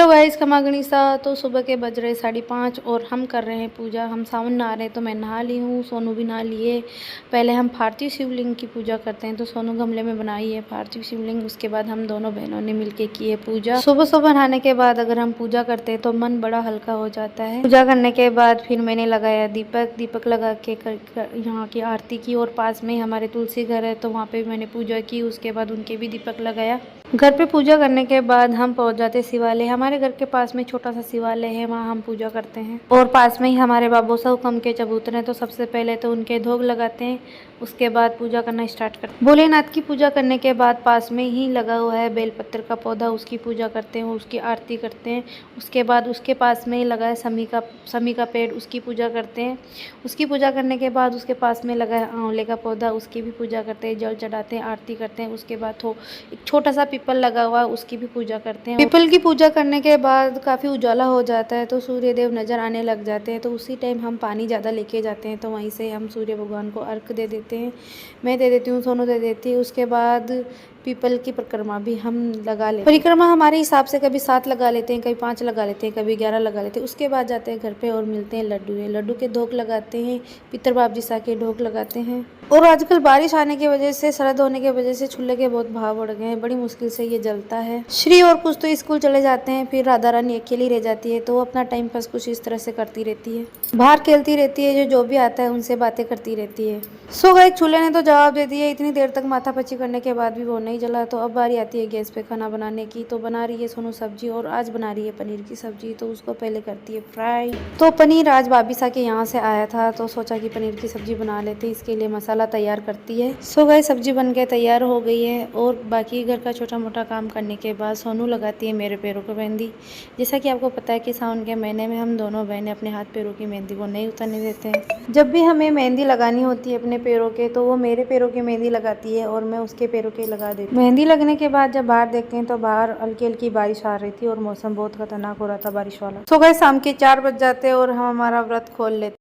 Hello guys, खमा गणिसा। तो सुबह के बज रहे 5:30 और हम कर रहे हैं पूजा। हम सावन नहा रहे हैं तो मैं नहा ली हूँ, सोनू भी नहा लिए। पहले हम पार्थिव शिवलिंग की पूजा करते हैं, तो सोनू गमले में बनाई है पार्थिव शिवलिंग। उसके बाद हम दोनों बहनों ने मिलके की है पूजा। सुबह सुबह नहाने के बाद अगर हम पूजा करते हैं तो मन बड़ा हल्का हो जाता है। पूजा करने के बाद फिर मैंने लगाया दीपक लगा के यहाँ की आरती की। और पास में ही हमारे तुलसी घर है तो वहाँ पे मैंने पूजा की। उसके बाद उनके भी दीपक लगाया। घर पे पूजा करने के बाद हम पहुंच जाते शिवालय। हमारे घर के पास में छोटा सा शिवालय है, वहाँ हम पूजा करते हैं। और पास में ही हमारे बाबू साहब हुक्म के चबूतरे हैं, तो सबसे पहले तो उनके धोग लगाते हैं। उसके बाद पूजा करना स्टार्ट करते हैं। भोलेनाथ की पूजा करने के बाद पास में ही लगा हुआ है बेलपत्र का पौधा, उसकी पूजा करते हैं, उसकी आरती करते हैं। उसके बाद उसके पास में ही लगा है समी का पेड़, उसकी पूजा करते हैं। उसकी पूजा करने के बाद उसके पास में लगा है आंवले का पौधा, उसकी भी पूजा करते हैं, जल चढ़ाते हैं, आरती करते हैं। उसके बाद एक छोटा सा पीपल लगा हुआ, उसकी भी पूजा करते हैं। पीपल की पूजा करने के बाद काफ़ी उजाला हो जाता है तो सूर्य देव नज़र आने लग जाते हैं। तो उसी टाइम हम पानी ज़्यादा लेके जाते हैं, तो वहीं से हम सूर्य भगवान को अर्घ दे देते हैं। मैं दे देती हूँ, सोनू दे देती है। उसके बाद पीपल की परिक्रमा भी हम लगा लेते हैं। परिक्रमा हमारे हिसाब से कभी 7 लगा लेते हैं, कभी 5 लगा लेते हैं, कभी 11 लगा लेते हैं। उसके बाद जाते हैं घर पे और मिलते हैं लड्डू के ढोक लगाते हैं, पितर बाप जी सा के ढोक लगाते हैं। और आजकल बारिश आने की वजह से, सर्द होने की वजह से चूल्हे के बहुत भाव बढ़ गए हैं, बड़ी मुश्किल से ये जलता है। श्री और कुछ तो स्कूल चले जाते हैं, फिर राधा रानी अकेली रह जाती है, तो वो अपना टाइम पास कुछ इस तरह से करती रहती है, बाहर खेलती रहती है, जो भी आता है उनसे बातें करती रहती है। सो गाइस, चूल्हे ने तो जवाब दे दिया। इतनी देर तक माथापच्ची करने के बाद भी वो नहीं जला, तो अब बारी आती है गैस पे खाना बनाने की। तो बना रही है सोनू सब्जी, और आज बना रही है पनीर की सब्जी। तो उसको पहले करती है फ्राई। तो पनीर आज भाभी सा के यहाँ से आया था, तो सोचा कि पनीर की सब्जी बना लेते, इसके लिए मसाला तैयार करती है। सो गाइस, सब्जी बन के तैयार हो गई है। और बाकी घर का छोटा मोटा काम करने के बाद सोनू लगाती है मेरे पैरों को मेहंदी। जैसा कि आपको पता है कि सावन के महीने में हम दोनों बहनें अपने हाथ पैरों की मेहंदी को नहीं उतरने देते हैं। जब भी हमें मेहंदी लगानी होती है अपने पैरों के, तो वो मेरे पैरों की मेहंदी लगाती है और मैं उसके पैरों के लगा देती हूँ। मेहंदी लगने के बाद जब बाहर देखते हैं तो बाहर हल्की हल्की बारिश आ रही थी और मौसम बहुत खतरनाक हो रहा था, बारिश वाला। सो गाइस, शाम के 4 बज जाते और हम हमारा व्रत खोल लेते।